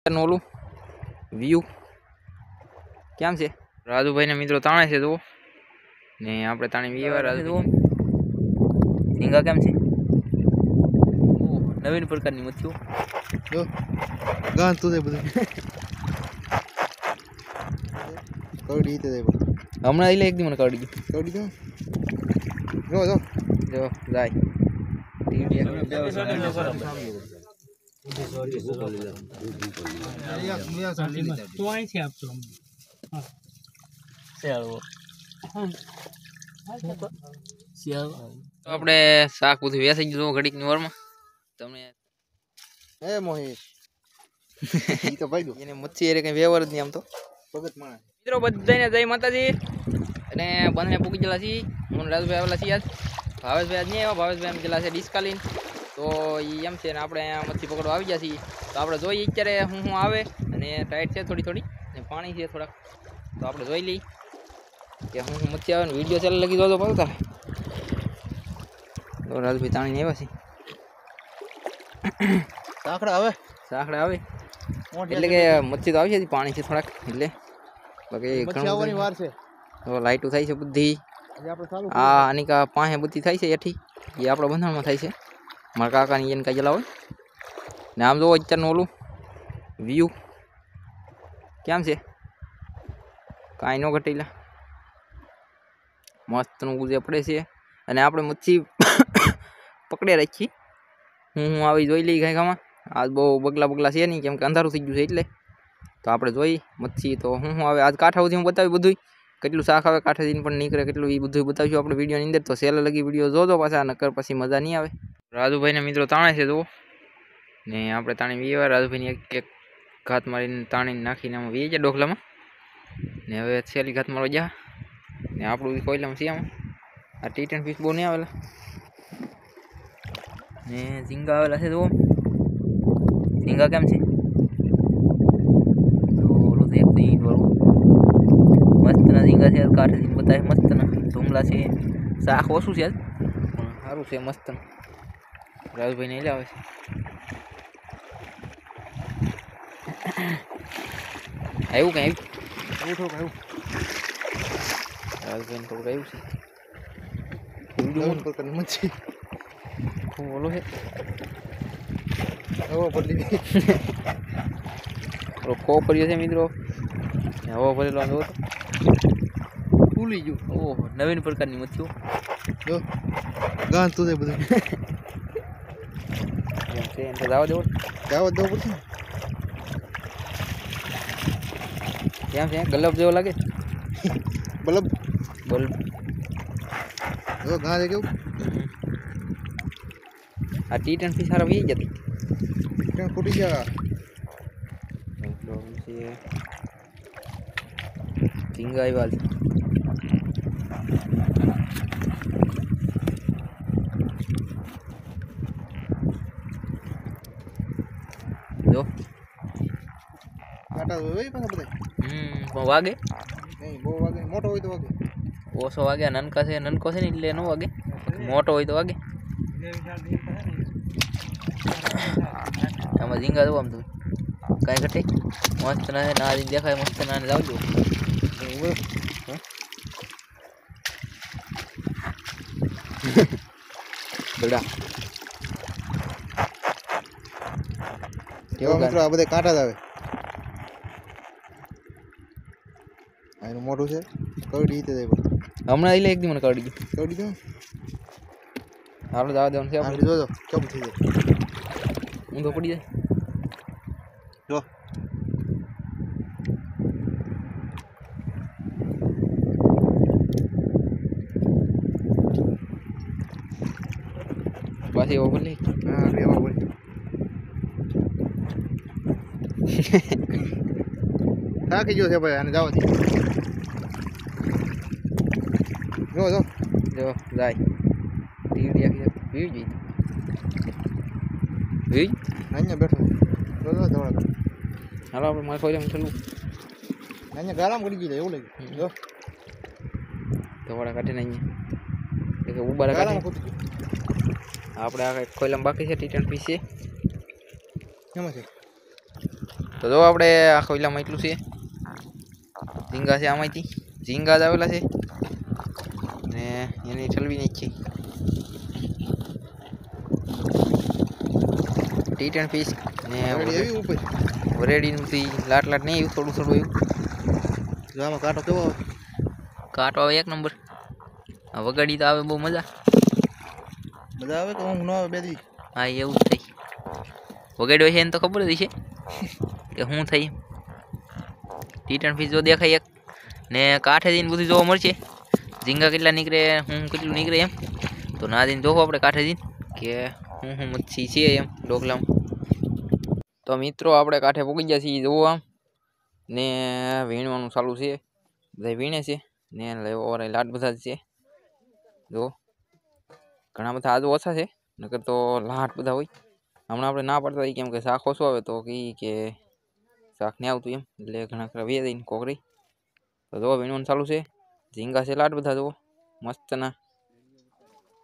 અત્યારનું ઓલું વ્યૂ કેમ છે? રાજુભાઈને મિત્રો તાણે છે જુઓ ને આપણે તાણી વીવાર જુઓ ઝીંગા કેમ છે? નવીન પ્રકારની મચ્છીઓ જો ગાન તો દે બધું કવડી તે દે હમણાં એટલે એક દી મને કાઢી ગયું કવડી દો જો જો જાય આપણે શાક બધું વેસાઈ ગયું ઘડીકની વારમાં તમે એ મોહિત ઈ તો ભાઈ એને મચ્છી એ કઈ વ્યવહાર જ નહીં આમ તો ભગત માણસ મિત્રો બધાને જય માતાજી અને બંને પૂકી ગયેલા છીએ હું રાજભાઈ આવેલા છીએ આજ ભાવેશભાઈ આજ નહીં આવ્યા ભાવેશભાઈ એમ ગયેલા છે ડિસ્કાલીન તો એ એમ છે ને આપણે અહીંયા મચ્છી પકડવા આવી ગયા છીએ તો આપણે જોઈએ અત્યારે હું આવે અને ટાઈટ છે થોડી થોડી અને પાણી છે થોડાક તો આપણે જોઈ લઈએ કે હું મચ્છી આવે ને વિડીયો ચાલે લગી દો તો પડતા તો રાજભાઈ તાણીને આવ્યા છે સાંકડા આવે સાંકડા આવે એટલે કે મચ્છી તો આવી છે પાણી છે થોડાક એટલે બાકી મચ્છી આવવાની વાર છે તો લાઈટો થાય છે બધી આપણે ચાલુ આ આની પાસે બધી થાય છે એઠી એ આપણા બંધારણમાં થાય છે મારા કાકાની એને કાંઈ જલાવે ને આમ જોવો અત્યારનું ઓલું વ્યૂ કેમ છે? કાંઈ ન ઘટેલા મસ્તનું ગુજે પડે છે અને આપણે મચ્છી પકડે રાખીએ હું આવી જોઈ લઈ ગાયકામાં આજ બહુ બગલા છે નહીં કેમ કે અંધારું થઈ ગયું છે એટલે તો આપણે જોઈ મચ્છી તો હું આવે આજ કાંઠા સુધી હું બતાવી બધું કેટલું શાક આવે કાંઠેથી પણ નીકળે કેટલું એ બધું બતાવીશું આપણે વિડીયોની અંદર તો સેલ લગી વિડીયો જોજો પાછા નકર પછી મજા નહીં આવે રાજુભાઈને મિત્રો તાણે છે જુઓ ને આપણે તાણી વીવાર રાજુભાઈની એક ઘાત મારીને તાણીને નાખીને આમાં વી જાય ડોખલામાં ને હવે સેલી ઘાત મારવા જા ને આપણું કોયલામાં છે આમાં આ ટી10 પીસ બહુ નહીં આવેલા ને ઝીંગા આવેલા છે જુઓ ઝીંગા કેમ છે? તો ઓલું તો એક તો ઈંટ વાળું મસ્તના ઝીંગા છે કાંઠેથી બતાવે મસ્તના ધૂમલા છે શાક ઓછું છે આજ પણ સારું છે મસ્ત રાજભાઈને એટલે આવે છે આવ્યું કંઈ થોડુંક આવ્યું રાજભાઈને થોડુંક આવ્યું છે નવીન પ્રકારની મચ્છી ઓલો છે હવા પડી ખો પડ્યો છે મિત્રો હવા ભરેલો આમ ફૂલી ગયું ઓહો નવીન પ્રકારની મચ્છીઓ જો ગાન તો દે બધું એમ છે એમ તો જવા દેવો જવા દેવું પડશે કેમ છે ગલબ જેવો લાગે બલબ બલ્બ જો ગાં દે કેવું આ ટી10 પીસ સારા વી જતી ક્યાં ફૂટી ગયા ઝીંગા આવ્યા જો કાંટા હોય પાછા બધા પણ વાગે નહીં બહુ વાગે મોટો હોય તો વાગે ઓછો વાગે નનકા છે નનકો છે ને એટલે ન વાગે મોટો હોય તો વાગે આમાં ઝીંગા જોવા આમ તો કાંઈ ઘટે મસ્ત ના છે ના દેખાય મસ્ત ના જાવજો બડા કેવો મિત્રો આ બધા કાંટા જ આવે આનું મોટું છે કવડી તે દે હમણાં એટલે એક દી મને કાઢી ગયું કવડી દો આપણે જવા દેવાનું છે આપણે જોજો કેમ થઈ જાય ઊંધો પડી જાય જો પાછી એવો બોલી હા રેવા બોલ થાકી ગયો છે ભાઈ આને જવા દે જો જો જો જાય ટીવી આખી વીજ વીજ અહીંયા બેઠો જો જો ધોળા હાલો આપણે મારે કોઈ ચાલુ અહીંયા ગાળામાં પડી ગયું એવું લાગ્યું જો ધોળા કાઢીને અહીંયા કે ઉબારા કાઢી આપણે આ ખોલામાં બાકી છે ટી10 પીસ છે કેમ છે તો જો આપણે આ ખોઈલામાં એટલું છે ઝીંગા છે આમાંથી ઝીંગા જ આવેલા છે ને એની ઠલવી નાખી ટીટ એન્ડ ફિશ ને રેડી આવી ઉપર વરેડીનું લાટ લાટ નહીં આવ્યું થોડું થોડું એવું જો આમાં કાંટો કેવો આવે કાંટો આવે એક નંબર વગાડી તો આવે બહુ મજા આવે કે ઊંઘ ન આવે બે દી હા એવું જ થાય વગાડ્યો છે એને તો ખબર જ છે કે શું થઈ ટીટ એન્ડ ફિશ જો દેખાય એક ને કાંઠે જઈને બધું જોવા મળશે ઝીંગા કેટલા નીકળે હું કેટલું નીકળે એમ તો ના જઈને જોવો આપણે કાંઠે જઈને કે હું મચ્છી છે એમ ડોકલામાં તો મિત્રો આપણે કાંઠે પૂગી ગયા છીએ જોવો આમ ને વીણવાનું ચાલુ છે બધા વીણે છે ને ઓરા લાટ બધા જ છે જો ઘણા બધા આજુ ઓછા છે નકર તો લાટ બધા હોય હમણાં આપણે ના પડતા હોય કેમ કે શાક ઓછું આવે તો કે શાક નહીં આવતું એમ એટલે ઘણા ખરા વે દઈને કોકરી તો જો વીણવાનું ચાલુ છે ઝીંગા છે લાટ બધા જુઓ મસ્તના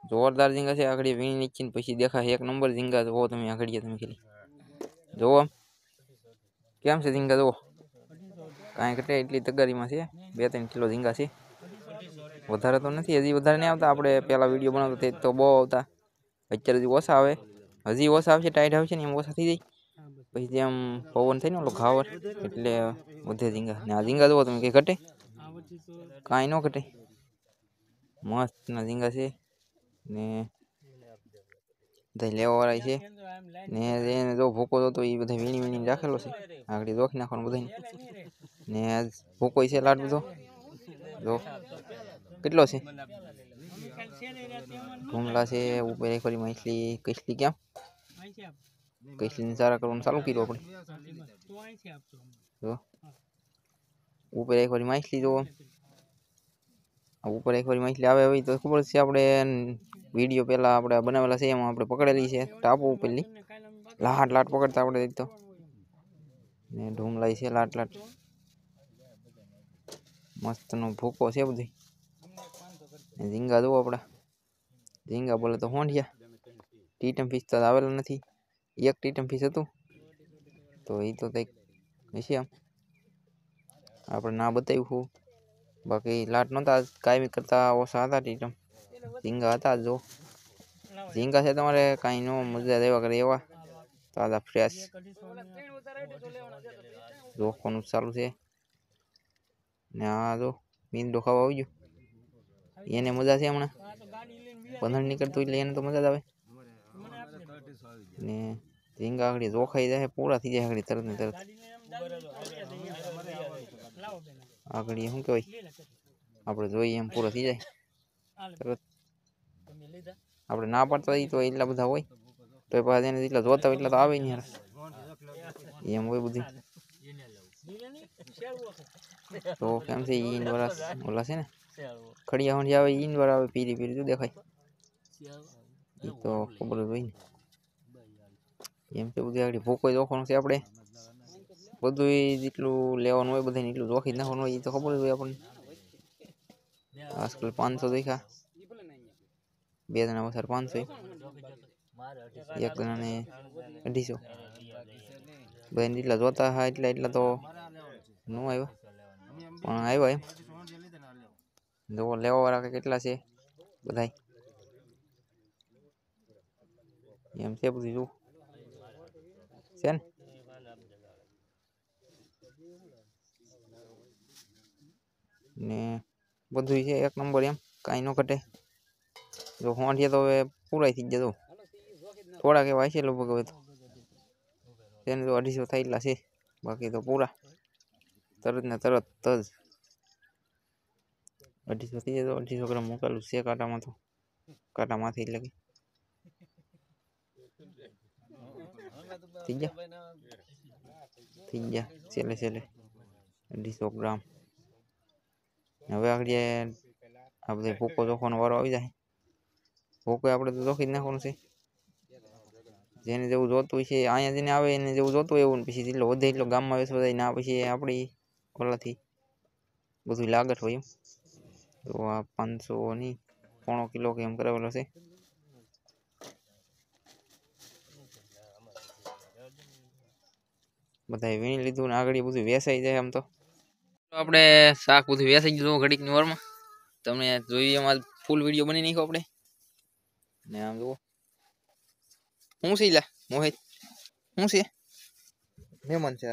જોરદાર ઝીંગા છે આગળ વીણી નીચીને પછી દેખાય એક નંબર ઝીંગા જુઓ તમે આગળ તમે ખાલી જુઓ કેમ છે ઝીંગા જુઓ કાંઈ ઘટે એટલી તગારીમાં છે 2-3 કિલો ઝીંગા છે વધારે તો નથી હજી વધારે નહીં આવતા આપણે પહેલાં વિડીયો બનાવતો તે તો બહુ આવતા અત્યારે હજી ઓછા આવે હજી ઓછા આવશે ટાઈટ આવશે ને એમ ઓછા થઈ જાય પછી જેમ પવન થાય ને ઓલો ઘાવર એટલે વધે ઝીંગા ને આ ઝીંગા જુઓ તમે કંઈ ઘટે કાંઈ ન ઘટે મસ્તના ઝીંગા છે ને બધા લેવાવાળા છે ને એને જો ભૂકો જોતો એ બધા વીણી વીણીને રાખેલો છે આગળ જોખી નાખવાનું બધાને ને ભૂકો છે લાટ બધો જો કેટલો છે ભૂમલા છે ઉપર એક વાર માછલી કસલી કેમ કસલીને સારા કરવાનું ચાલુ કર્યું આપણે જો ઉપર એક વાર માછલી જોવો ઉપર એક વાર માછલી આવે હોય તો ખબર છે આપણે વિડીયો પહેલાં આપણે બનાવેલા છે એમાં આપણે પકડેલી છે ટાપુ ઉપરલી લાટ લાટ પકડતા આપણે તો ને ઢૂમલાઈ છે લાટ લાટ મસ્તનો ભૂકો છે બધી ઝીંગા જુઓ આપણા ઝીંગા બોલે તો હોંઠિયા ટીટમ ફીસ તો આવેલા નથી એક ટીટમ ફીસ હતું તો એ તો કંઈક હશે આમ આપણે ના બતાવ્યું હું બાકી લાટ નહોતા કાયમી કરતાં ઓછા હતા ટીટમ ઝીંગા હતા જો ઝીંગા છે તમારે કાંઈ ન મજા દેવા કરે એવા તાજા ફ્રેશ જોખવાનું ચાલુ છે ને આ જો મીંદો ખાવા આવી ગયો એને મજા છે હમણાં પંદર નીકળતું એટલે એને તો મજા જ આવે ને ઝીંગા આગળ જોખાઈ જાય પૂરા થઈ જાય આગળ તરત ને તરત આગળ શું કહેવાય આપણે જોઈએ એમ પૂરો થઈ જાય તરત આપણે ના પાડતા હોય તો એટલા બધા હોય તો એ પાછા એને જેટલા જોતા હોય એટલા તો આવે નહીં યાર એમ હોય બધું તો કેમ છે ઈન વાળા ઓલા છે ને ખડિયા હોંડિયા આવે ઈન વાળા આવે પીરી પીરી તો દેખાય એ તો ખબર જ હોય ને એમ છે બધી આગળ ભૂકો જોખવાનું છે આપણે બધું જેટલું લેવાનું હોય બધાને એટલું જોખી જ નાખવાનું હોય એ તો ખબર જ હોય આપણને આજકાલ 500 દેખા 2 જણા વસાર 500 એક જણાને 250 બધાને જેટલા જોતા હા એટલા તો ન આવ્યા પણ આવ્યા એમ જો લેવાવાળા કેટલા છે બધાય એમ છે બધું જો છે ને ને બધું છે એક નંબર એમ કાંઈ ન ઘટે જો હોંઠિયા તો હવે પૂરાઈ થઈ ગયા તો થોડાક એવા છે લગભગ હવે તો તેને તો 250 થયેલા છે બાકી તો પૂરા તરત ને તરત જ 250 થઈ જાય તો 250 ગ્રામ મોકલું છે કાંટામાં તો કાંટામાંથી એટલે કે થઈ ગયા છેલ્લે 250 ગ્રામ હવે આગળ આ બધે ભૂકો જોખવાનો વારો આવી જાય ભૂકો આપણે તો જોખી જ નાખવાનું છે જેને જેવું જોતું હોય છે અહીંયા જેને આવે એને જેવું જોતું હોય એવું પછી જેટલો વધે એટલો ગામમાં વેચવા જાય ના પછી આપણી ઓલાથી બધું લાગત હોય એમ તો આ 500 ની 1/4 કિલો કે એમ કરાવેલો છે બધા વીણી લીધું ને આગળ બધું વેસાઈ જાય આમ તો આપણે શાક બધું વેસાઈ ગયું ઘડીકની વારમાં તમે જોઈએ એમાં ફૂલ વિડીયો બની નાખ્યો આપણે ને આમ જુઓ શું છે લા મોહિત શું છે મહેમાન છે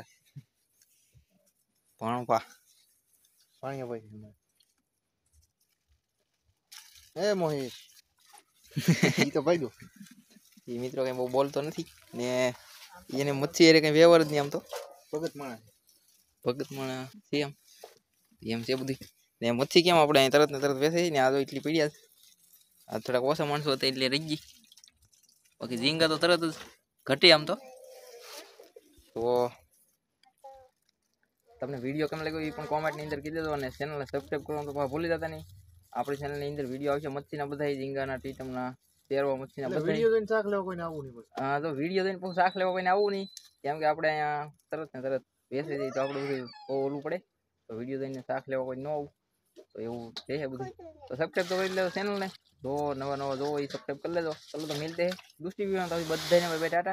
ભણપા પાણી ભાઈ એ મોહિત ઈ તો ભાઈ દો એ મિત્રો કઈ બહુ બોલતો નથી ને એને મચ્છી એ કઈ વ્યવહાર જ નહીં આમ તો ભગત માણસ ભગત માણસ છે એમ છે બધી ને મચ્છી કેમ આપણે અહીં તરત ને તરત વેસાઈ ને આ તો એટલી પીડ્યા આ થોડાક ઓછા માણસો હતા એટલે રહી ગઈ બાકી ઝીંગા તો તરત જ ઘટે આમ તો તમને વિડીયો કેમ લાગ્યો એ પણ કોમેન્ટની અંદર કીધી દેજો અને ચેનલને સબસ્ક્રાઈબ કરવાનું તો ભૂલી જતા નહીં આપણી ચેનલની અંદર વિડીયો આવશે મચ્છીના બધા ઝીંગાના ટીટમના તેરવા મચ્છીના બધા વિડીયો જોઈને શાક લેવા કોઈને આવવું નહીં હા તો વિડીયો જોઈને પછી શાક લેવા કોઈને આવવું નહીં કેમ કે આપણે અહીંયા તરત ને તરત બેસી જઈએ તો આપણે બધું બહુ ઓલું પડે તો વિડીયો જોઈને શાક લેવા કોઈ ન આવું તો એવું છે બધું તો સબસ્ક્રાઈબ તો કરી લેજો ચેનલને જો નવા જોવો એ સબસ્ક્રાઈબ કરી લેજો ચલો તો મિલતે હે દૂસરી વિડીયો તો બધાને બાય બાય ટાટા